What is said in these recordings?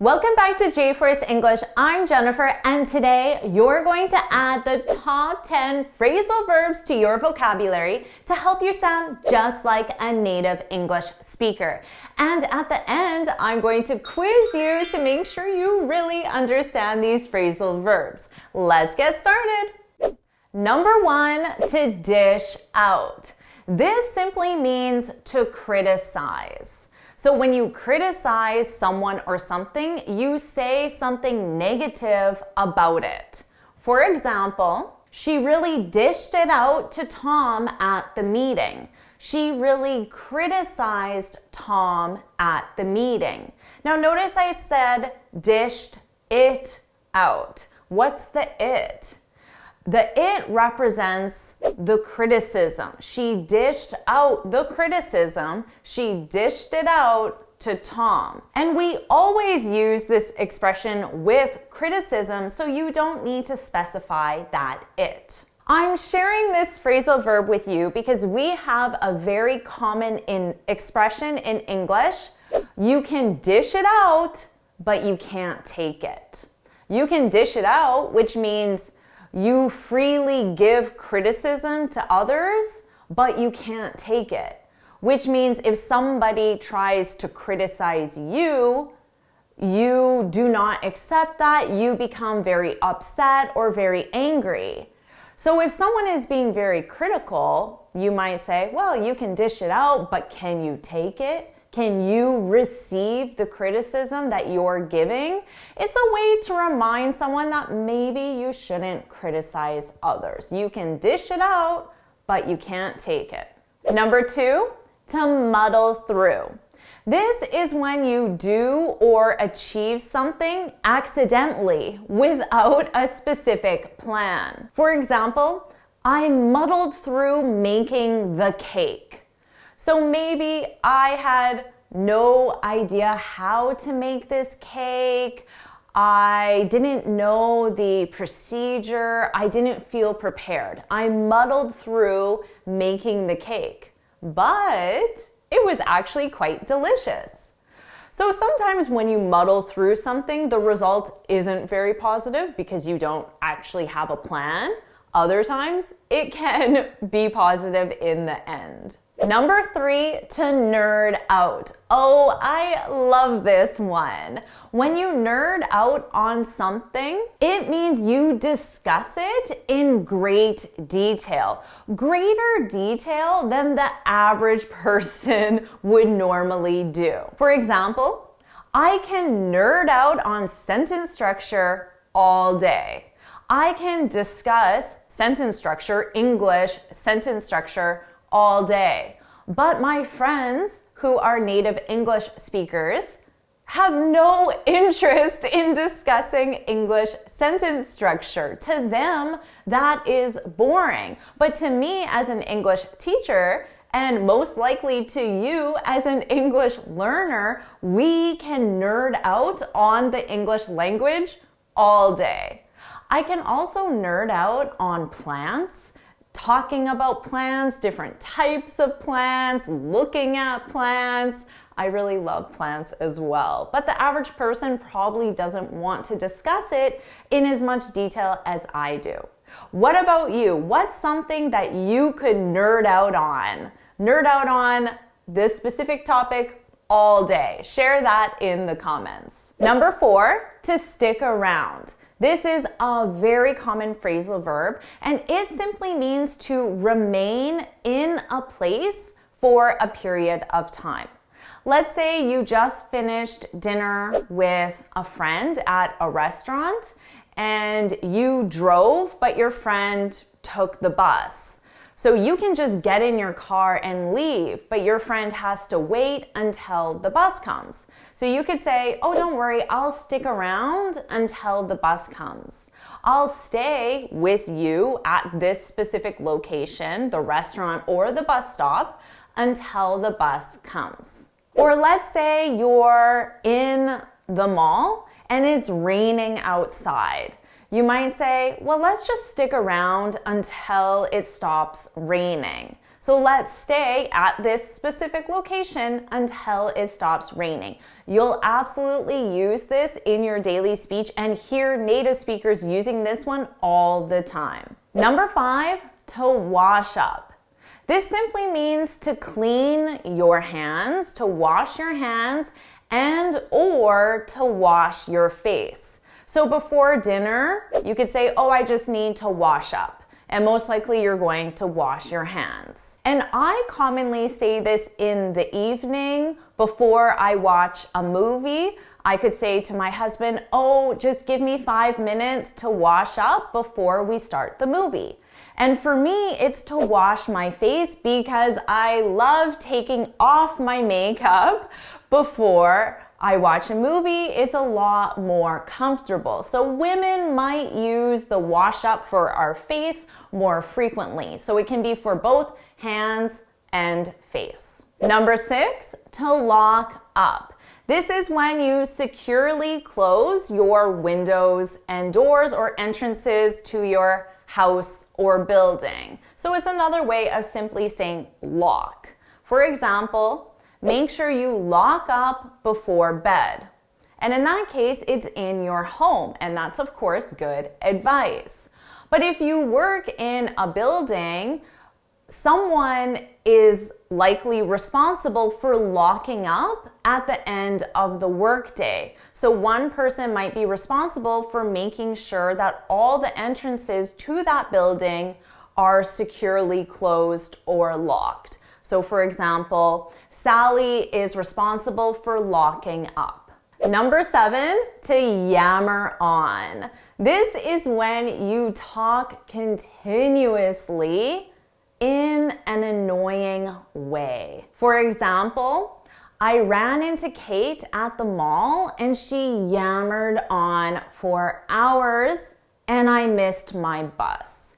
Welcome back to JForrest English. I'm Jennifer, and today you're going to add the top 10 phrasal verbs to your vocabulary to help you sound just like a native English speaker. And at the end, I'm going to quiz you to make sure you really understand these phrasal verbs. Let's get started. Number 1, to dish out. This simply means to criticize. So when you criticize someone or something, you say something negative about it. For example, she really dished it out to Tom at the meeting. She really criticized Tom at the meeting. Now notice I said dished it out. What's the it? The it represents the criticism. She dished out the criticism. She dished it out to Tom. And we always use this expression with criticism, so you don't need to specify that it. I'm sharing this phrasal verb with you because we have a very common expression in English. You can dish it out, but you can't take it. You can dish it out, which means you freely give criticism to others, but you can't take it. Which means if somebody tries to criticize you, you do not accept that. You become very upset or very angry. So if someone is being very critical, you might say, well, you can dish it out, but can you take it? Can you receive the criticism that you're giving? It's a way to remind someone that maybe you shouldn't criticize others. You can dish it out, but you can't take it. Number 2, to muddle through. This is when you do or achieve something accidentally without a specific plan. For example, I muddled through making the cake. So maybe I had no idea how to make this cake. I didn't know the procedure. I didn't feel prepared. I muddled through making the cake, but it was actually quite delicious. So sometimes when you muddle through something, the result isn't very positive because you don't actually have a plan. Other times, it can be positive in the end. Number 3, to nerd out. Oh, I love this one. When you nerd out on something, it means you discuss it in great detail. Greater detail than the average person would normally do. For example, I can nerd out on sentence structure all day. I can discuss sentence structure, English sentence structure, all day. But my friends who are native English speakers have no interest in discussing English sentence structure. To them, that is boring. But to me as an English teacher, and most likely to you as an English learner, we can nerd out on the English language all day. I can also nerd out on plants, talking about plants, different types of plants, looking at plants. I really love plants as well. But the average person probably doesn't want to discuss it in as much detail as I do. What about you? What's something that you could nerd out on? Nerd out on this specific topic all day. Share that in the comments. Number 4, to stick around. This is a very common phrasal verb, and it simply means to remain in a place for a period of time. Let's say you just finished dinner with a friend at a restaurant and you drove, but your friend took the bus. So you can just get in your car and leave, but your friend has to wait until the bus comes. So you could say, oh, don't worry, I'll stick around until the bus comes. I'll stay with you at this specific location, the restaurant or the bus stop, until the bus comes. Or let's say you're in the mall and it's raining outside. You might say, well, let's just stick around until it stops raining. So let's stay at this specific location until it stops raining. You'll absolutely use this in your daily speech and hear native speakers using this one all the time. Number 5, to wash up. This simply means to clean your hands, to wash your hands, and or to wash your face. So before dinner, you could say, oh, I just need to wash up. And most likely you're going to wash your hands. And I commonly say this in the evening before I watch a movie. I could say to my husband, oh, just give me 5 minutes to wash up before we start the movie. And for me, it's to wash my face because I love taking off my makeup before I watch a movie. It's a lot more comfortable. So women might use the wash up for our face more frequently. So it can be for both hands and face. Number 6, to lock up. This is when you securely close your windows and doors or entrances to your house or building. So it's another way of simply saying lock. For example, make sure you lock up before bed. And in that case, it's in your home, and that's of course good advice. But if you work in a building, someone is likely responsible for locking up at the end of the workday. So one person might be responsible for making sure that all the entrances to that building are securely closed or locked. So for example, Sally is responsible for locking up. Number 7, to yammer on. This is when you talk continuously in an annoying way. For example, I ran into Kate at the mall and she yammered on for hours and I missed my bus.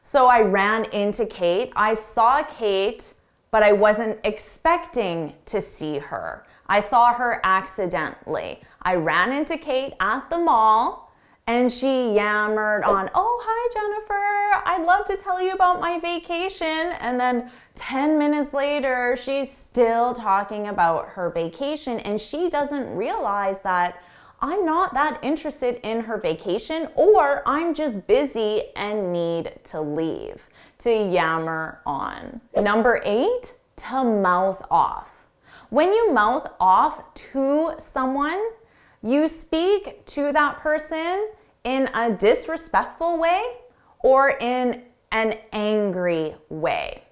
So I ran into Kate. I saw Kate, but I wasn't expecting to see her. I saw her accidentally. I ran into Kate at the mall and she yammered on, oh, hi, Jennifer. I'd love to tell you about my vacation. And then 10 minutes later, she's still talking about her vacation and she doesn't realize that I'm not that interested in her vacation, or I'm just busy and need to leave. To yammer on. Number 8, to mouth off. When you mouth off to someone, you speak to that person in a disrespectful way or in an angry way.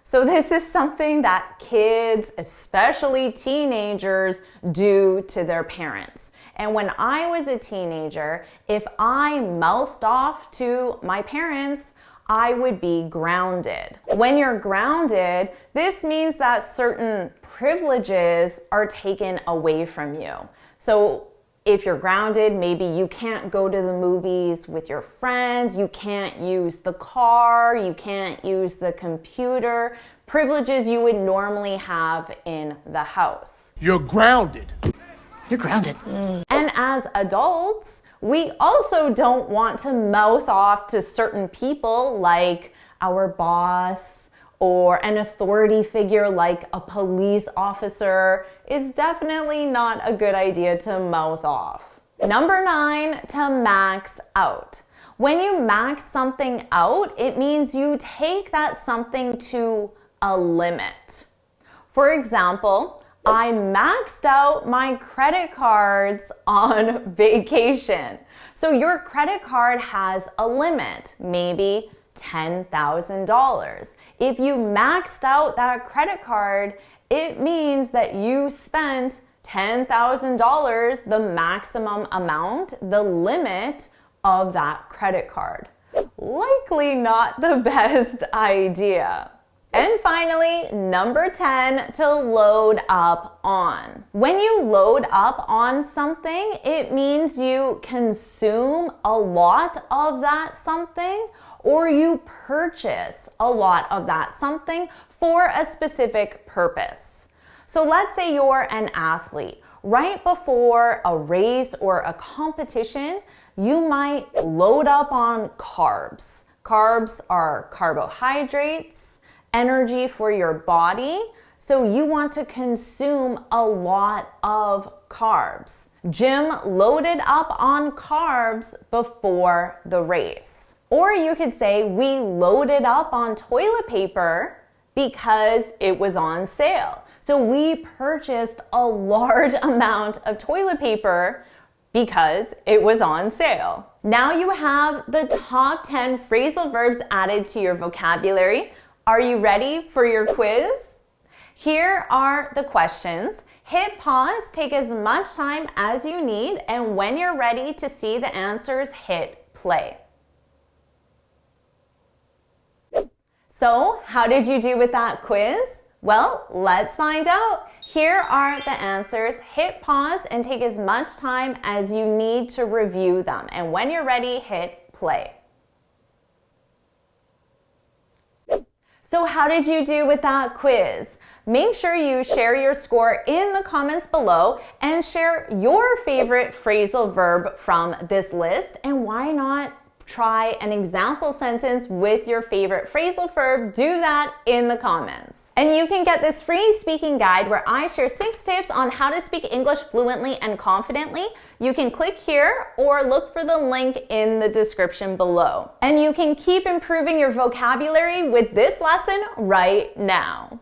So this is something that kids, especially teenagers, do to their parents. And when I was a teenager, if I mouthed off to my parents, I would be grounded. When you're grounded, this means that certain privileges are taken away from you. So if you're grounded, maybe you can't go to the movies with your friends, you can't use the car, you can't use the computer, privileges you would normally have in the house. You're grounded. You're grounded. And as adults, we also don't want to mouth off to certain people like our boss, or an authority figure like a police officer. Is definitely not a good idea to mouth off. Number 9, to max out. When you max something out, it means you take that something to a limit. For example, I maxed out my credit cards on vacation. So your credit card has a limit, maybe $10,000. If you maxed out that credit card, it means that you spent $10,000, the maximum amount, the limit of that credit card. Likely not the best idea. And finally, number 10, to load up on. When you load up on something, it means you consume a lot of that something, or you purchase a lot of that something for a specific purpose. So let's say you're an athlete. right before a race or a competition, you might load up on carbs. Carbs are carbohydrates, energy for your body, so you want to consume a lot of carbs. Jim loaded up on carbs before the race. Or you could say, we loaded up on toilet paper because it was on sale. So we purchased a large amount of toilet paper because it was on sale. Now you have the top 10 phrasal verbs added to your vocabulary. Are you ready for your quiz? Here are the questions. Hit pause, take as much time as you need, and when you're ready to see the answers, hit play. So, how did you do with that quiz? Well, let's find out. Here are the answers. Hit pause and take as much time as you need to review them. And when you're ready, hit play. So how did you do with that quiz? Make sure you share your score in the comments below and share your favorite phrasal verb from this list. And why not try an example sentence with your favorite phrasal verb? Do that in the comments. And you can get this free speaking guide where I share 6 tips on how to speak English fluently and confidently. You can click here or look for the link in the description below. And you can keep improving your vocabulary with this lesson right now.